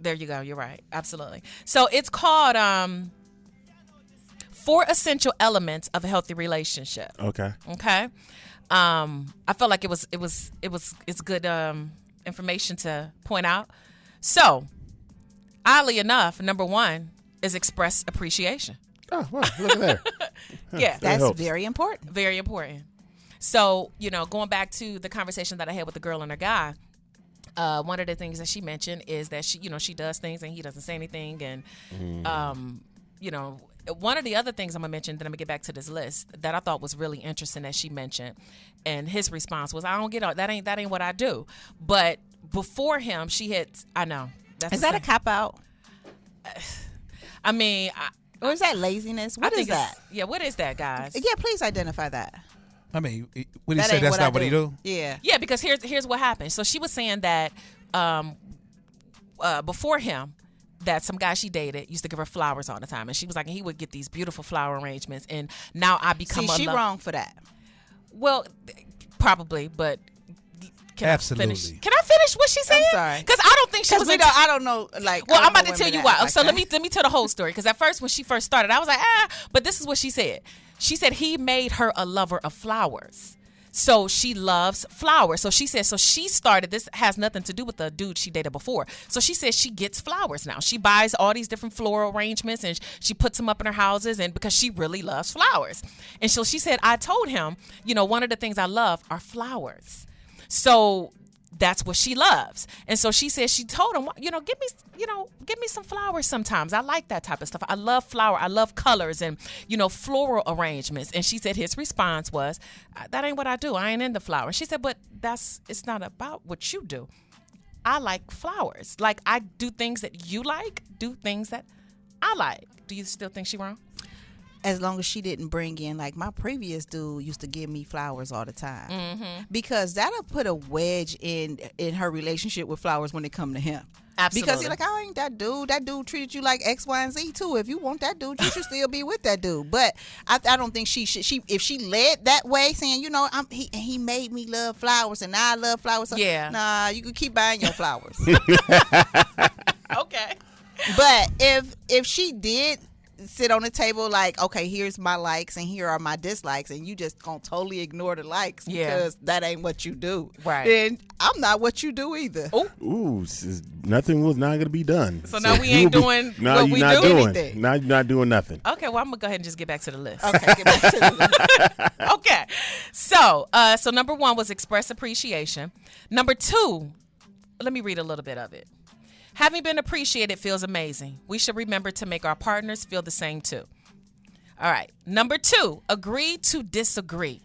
There you go. You're right. Absolutely. So it's called 4 Essential Elements of a Healthy Relationship. Okay. Okay. I felt like it's good information to point out. So, oddly enough, number 1 is express appreciation. Oh, well, look at there. Yeah, That's helps. very important. very important. So, going back to the conversation that I had with the girl and her guy, one of the things that she mentioned is that she does things and he doesn't say anything, and one of the other things I'm gonna mention, then I'm gonna get back to this list that I thought was really interesting that she mentioned, and his response was, "I don't get it. That ain't what I do." But before him, she had. I know. Is that a cop out? I mean, Or is that laziness? What I is think that? Yeah, what is that, guys? Yeah, please identify that. I mean, when he That said ain't that's what not I what he do. Yeah. Yeah, because here's what happened. So she was saying that before him, that some guy she dated used to give her flowers all the time, and she was like, and he would get these beautiful flower arrangements, and now I become See, a she love- wrong for that. Well, probably, but can Absolutely. I finish? Can I finish what she said? sorry. Because I don't think she was. I don't know. Like, Well, I I'm don't about to know tell women you that why. act like So that. let me tell the whole story. Because at first, when she first started, I was like, but this is what she said. She said he made her a lover of flowers. So she loves flowers. So she said, so she started, this has nothing to do with the dude she dated before. So she says she gets flowers now. She buys all these different floral arrangements and she puts them up in her houses, and because she really loves flowers. And so she said, I told him, one of the things I love are flowers. So that's what she loves. And so she said she told him, give me some flowers sometimes. I like that type of stuff. I love flower. I love colors and, floral arrangements. And she said his response was, that ain't what I do. I ain't into flowers. She said, but it's not about what you do. I like flowers. Like, I do things that you like, do things that I like. Do you still think she wrong? As long as she didn't bring in, like, my previous dude used to give me flowers all the time, because that'll put a wedge in her relationship with flowers when it come to him. Absolutely. Because you're like, I ain't that dude. That dude treated you like X, Y, and Z too. If you want that dude, you should still be with that dude. But I don't think she should. If she led that way, saying, he made me love flowers, and I love flowers. So, yeah. Nah, you can keep buying your flowers. Okay. But if she did sit on the table like, okay, here's my likes and here are my dislikes, and you just gonna totally ignore the likes because that ain't what you do, right? Then I'm not what you do either. Ooh, nothing was not gonna be done. So now we ain't doing what we do. Anything. Now you're not doing nothing. Okay, well, I'm gonna go ahead and just get back to the list. Okay, get back to the list. Okay, so number 1 was express appreciation. Number 2, let me read a little bit of it. Having been appreciated feels amazing. We should remember to make our partners feel the same too. All right. Number 2, agree to disagree.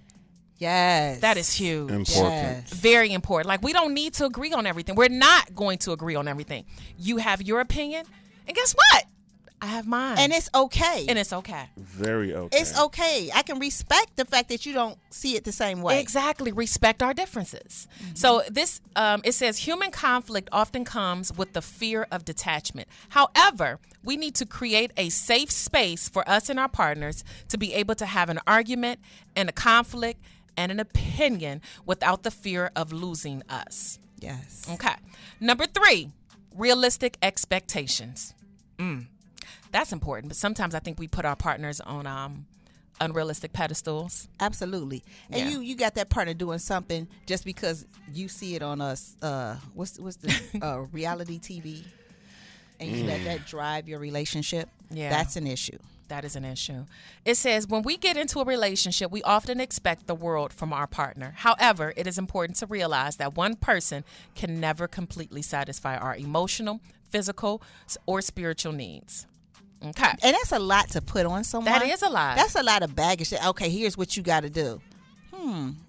Yes. That is huge. Important. Yes. Very important. Like, we don't need to agree on everything. We're not going to agree on everything. You have your opinion, and guess what? I have mine. And it's okay. And it's okay. Very okay. It's okay. I can respect the fact that you don't see it the same way. Exactly. Respect our differences. So this, it says human conflict often comes with the fear of detachment. However, we need to create a safe space for us and our partners to be able to have an argument and a conflict and an opinion without the fear of losing us. Yes. Okay. Number 3, realistic expectations. That's important, but sometimes I think we put our partners on unrealistic pedestals. Absolutely. And Yeah. you got that partner doing something just because you see it on us. What's the reality TV, and you let that drive your relationship. Yeah. That's an issue. That is an issue. It says, when we get into a relationship, we often expect the world from our partner. However, it is important to realize that one person can never completely satisfy our emotional, physical, or spiritual needs. Okay. And that's a lot to put on someone. That is a lot. That's a lot of baggage. Okay, here's what you got to do.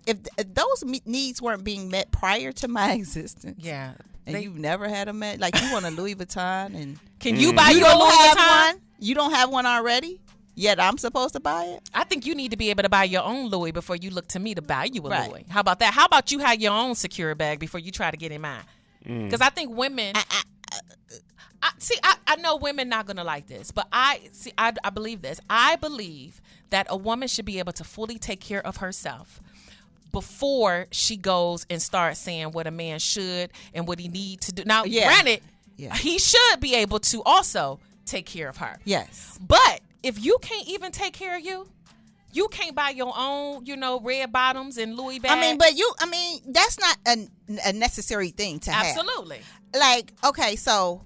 If those needs weren't being met prior to my existence, Yeah. and you've never had them met, like you want a Louis Vuitton, and Can you buy you your don't Louis have Vuitton? one. You don't have one already. Yet I'm supposed to buy it. I think you need to be able to buy your own Louis before you look to me to buy you a Right. Louis. How about that? How about you have your own secure bag before you try to get in mine? Because I think women. I know women not gonna like this, but I believe this. I believe that a woman should be able to fully take care of herself before she goes and starts saying what a man should and what he need to do. Now, granted, he should be able to also take care of her. Yes. But if you can't even take care of you can't buy your own, red bottoms and Louis bag. That's not a necessary thing to have. Absolutely. Like, okay, so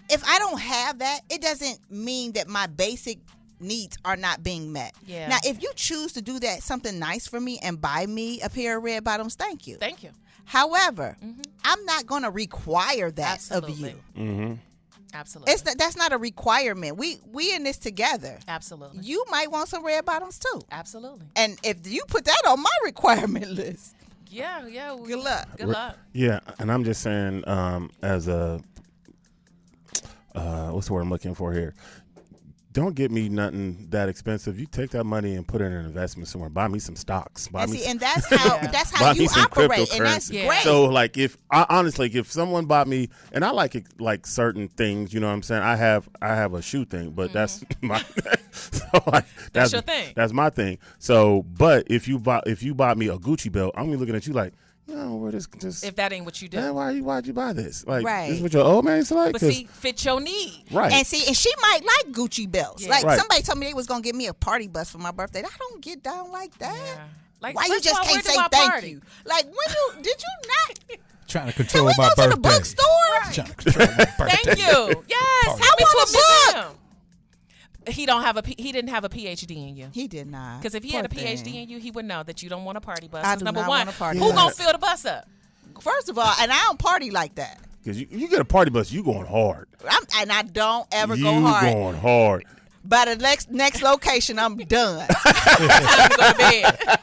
if I don't have that, it doesn't mean that my basic needs are not being met. Yeah. Now, if you choose to do that, something nice for me and buy me a pair of red bottoms, thank you. Thank you. However, I'm not going to require that of you. Mm-hmm. Absolutely. That's not a requirement. We in this together. Absolutely. You might want some red bottoms too. Absolutely. And if you put that on my requirement list, Yeah. good luck. Good luck. Yeah, and I'm just saying, as a what's the word I'm looking for here? Don't get me nothing that expensive. You take that money and put it in an investment somewhere. Buy me some stocks. And that's how buy you me some operate, and that's cryptocurrency. great. So, like, if someone bought me, and I like certain things, you know what I'm saying? I have a shoe thing, but that's my so like That's your thing. That's my thing. So, but if you bought me a Gucci belt, I'm gonna be looking at you like, where this just If that ain't what you do. man, why'd you buy this? Like, Right. this is what your old man's like? But 'Cause- see, fit your need. right. And she might like Gucci belts. Yeah. Like Right. somebody told me they was gonna give me a party bus for my birthday. I don't get down like that. Yeah. Like, Why you first of just all, can't where do say I thank party? you? Like did you not? Trying to Can control we my go to birthday. the bookstore? Trying to control my birthday. Thank you. Yes. Party. Help me I want to a museum. He didn't have a PhD in you. He did not. Because if he Poor had a PhD thing. in you, he would know that you don't want a party bus. I That's do number not one. want a party Who bus. gonna fill the bus up? First of all, and I don't party like that. Because you get a party bus, you going hard. And I don't ever you go hard. going hard. By the next location, I'm done. Time to go to bed.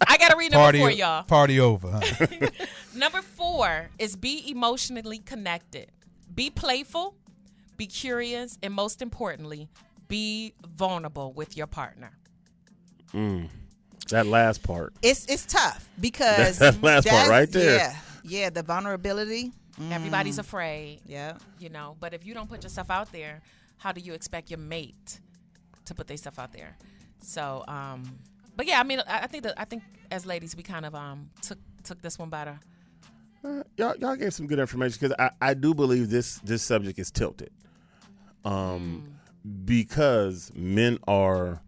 I got to read number 4, y'all. Party over. Huh? Number 4 is be emotionally connected. Be playful, be curious, and most importantly, be vulnerable with your partner. That last part. It's tough because That last part right there. Yeah, the vulnerability. Everybody's afraid, Yeah. you know. But if you don't put yourself out there, how do you expect your mate to put their stuff out there? So, but yeah, I mean, I think as ladies, we kind of took this one by the. Y'all gave some good information because I do believe this subject is tilted. Because men are,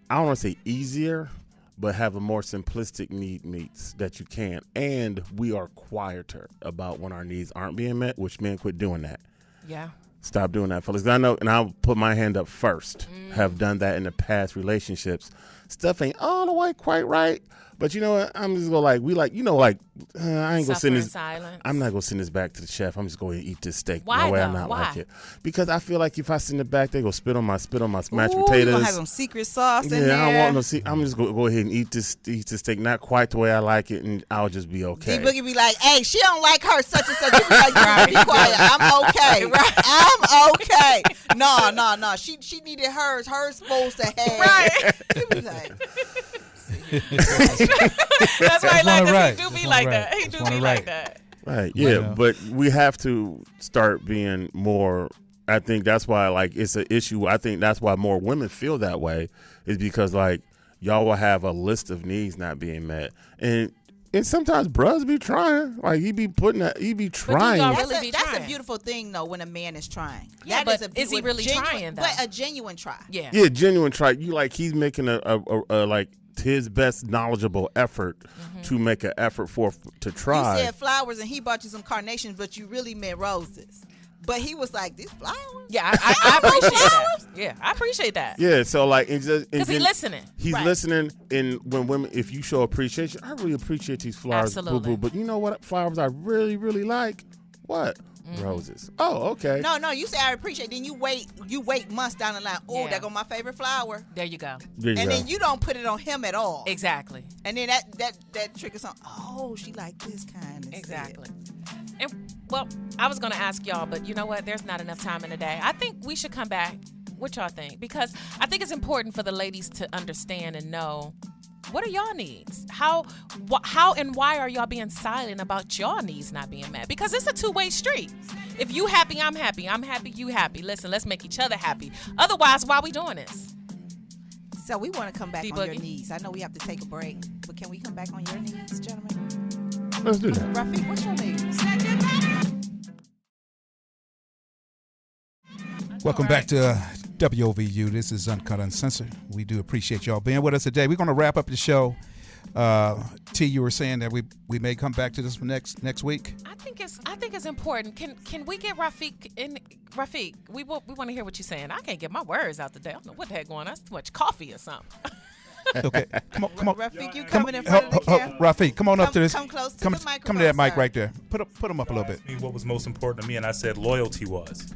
I don't want to say easier, but have a more simplistic need meets that you can. And we are quieter about when our needs aren't being met, which men quit doing that. Yeah. Stop doing that, fellas. I know, and I'll put my hand up first. Have done that in the past relationships. Stuff ain't all the way quite right. But you know what? I'm just going I ain't going to send this. Silence. I'm not going to send this back to the chef. I'm just going to eat this steak. Why No way, though? I'm not Why? like it. Because I feel like if I send it back, they going to spit on my mashed Ooh, potatoes. you gonna have some secret sauce in there. Yeah, I don't want no see. I'm just going to go ahead and eat this steak, not quite the way I like it, and I'll just be okay. D-Boogie be like, hey, she don't like her such and such. You be like, be quiet. I'm okay. I'm okay. No. She needed hers. Hers supposed to have. Right. You be like, That's right. Like right. he do Just be wanna like right. that. He Just do wanna be like right. that. Right, yeah, Yeah. but we have to start being more. I think that's why, like, it's an issue. I think that's why more women feel that way, is because, like, y'all will have a list of needs not being met, and sometimes bros be trying, like he be trying. y'all that's, really be that's a trying. beautiful thing, though, when a man is trying. Yeah, That but is he really trying, though? But a genuine try. Yeah. Yeah, genuine try. You like he's making a like his best knowledgeable effort to make an effort to try. You said flowers and he bought you some carnations, but you really meant roses. But he was like, these flowers? Yeah, I appreciate that. Yeah, I appreciate that. Yeah, so like Because he's listening. He's Right. listening, and when women, if you show appreciation, I really appreciate these flowers, Absolutely. boo-boo. But you know what flowers I really, really like? What? Roses. Oh, okay. No, you say I appreciate. Then you wait months down the line. Oh, Yeah. there go my favorite flower. There you go. There you And go. then you don't put it on him at all. Exactly. And then that triggers on. Oh, she like this kind of Exactly. And well, I was gonna ask y'all, but you know what? There's not enough time in the day. I think we should come back. What y'all think? Because I think it's important for the ladies to understand and know, what are y'all needs? How and why are y'all being silent about y'all needs not being met? Because it's a two-way street. If you happy, I'm happy. I'm happy, you happy. Listen, let's make each other happy. Otherwise, why we doing this? So we want to come back on D-Boogie. your needs. I know we have to take a break, but can we come back on your needs, gentlemen? Let's do that. Rafiq, what's your needs? Welcome back to WOVU. This is Uncut Uncensored. We do appreciate y'all being with us today. We're going to wrap up the show. T, you were saying that we may come back to this next week. I think it's important. Can we get Rafiq in? Rafiq, we want to hear what you're saying. I can't get my words out today. I don't know what the heck going on. That's too much coffee or something. Okay, come on. Rafiq, you coming in front of the camera? Rafiq, come on up to this. Come close to come, the microphone, Come to that mic sir. right there. Put them up a little bit. Asked me what was most important to me, and I said loyalty was.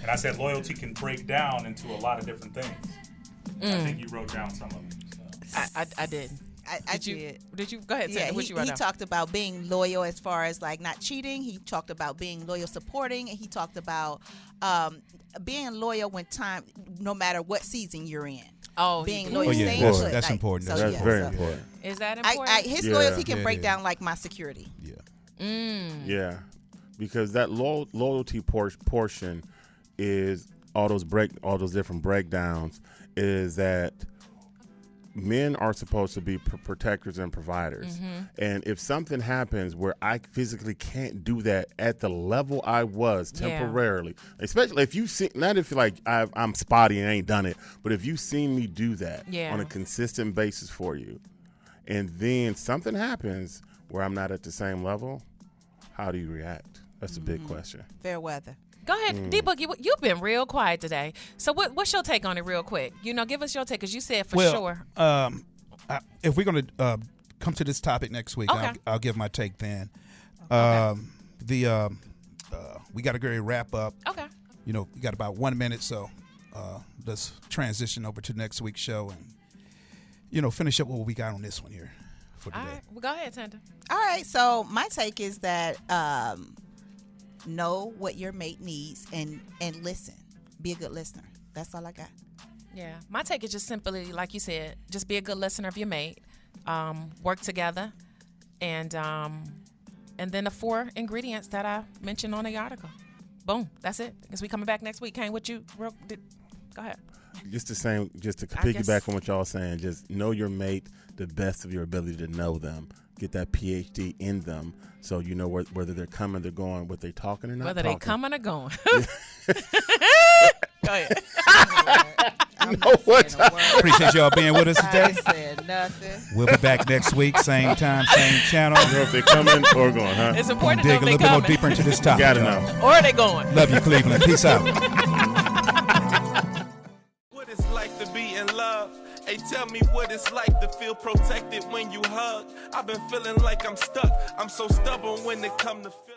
And I said loyalty can break down into a lot of different things. I think you wrote down some of them. So. I did. I did. Did you go ahead? Yeah, What you wrote he down? talked about being loyal as far as like not cheating. He talked about being loyal, supporting, and he talked about being loyal when no matter what season you're in. Oh, Being he loyal, did. yeah, staying that's- put. that's like, important. so, That's yeah, very so- important. Is that important? His Yeah. loyalty can Yeah, break it down like my security. Yeah. Yeah, because that loyalty portion is all those different breakdowns. Is that men are supposed to be protectors and providers, and if something happens where I physically can't do that at the level I was temporarily, especially if you see, not if like I'm spotty and ain't done it, but if you've seen me do that on a consistent basis for you, and then something happens where I'm not at the same level, how do you react? That's a big question. Fair weather. Go ahead, D-Boogie. You've been real quiet today. So what's your take on it real quick? Give us your take, because you said for sure. If we're going to come to this topic next week. Okay. I'll give my take then. We got to go wrap up. Okay. You know, we got about 1 minute, so let's transition over to next week's show and, you know, finish up what we got on this one here for today. All right. Well, go ahead, Tanda. All right, so my take is that know what your mate needs and listen. Be a good listener. That's all I got. Yeah. My take is just simply, like you said, just be a good listener of your mate. Work together. And then the 4 ingredients that I mentioned on the article. Boom. That's it. Because we coming back next week. Kane, what you go ahead. Just the same, just to I piggyback guess- on what y'all saying, just know your mate the best of your ability to know them. Get that PhD in them so you know whether they're coming, they're going, what they're talking or not Whether talking. they coming or going. Go ahead. Appreciate y'all being with us I today. said nothing. We'll be back next week, same time, same channel. You know if they're coming or going, huh? It's important to Dig know a if little they bit more coming. deeper into this topic. Gotta y'all. know. Or are they going? Love you, Cleveland. Peace out. What it's like to be in love. Hey, tell me what it's like to feel protected when you hug. I've been feeling like I'm stuck. I'm so stubborn when it come to feeling.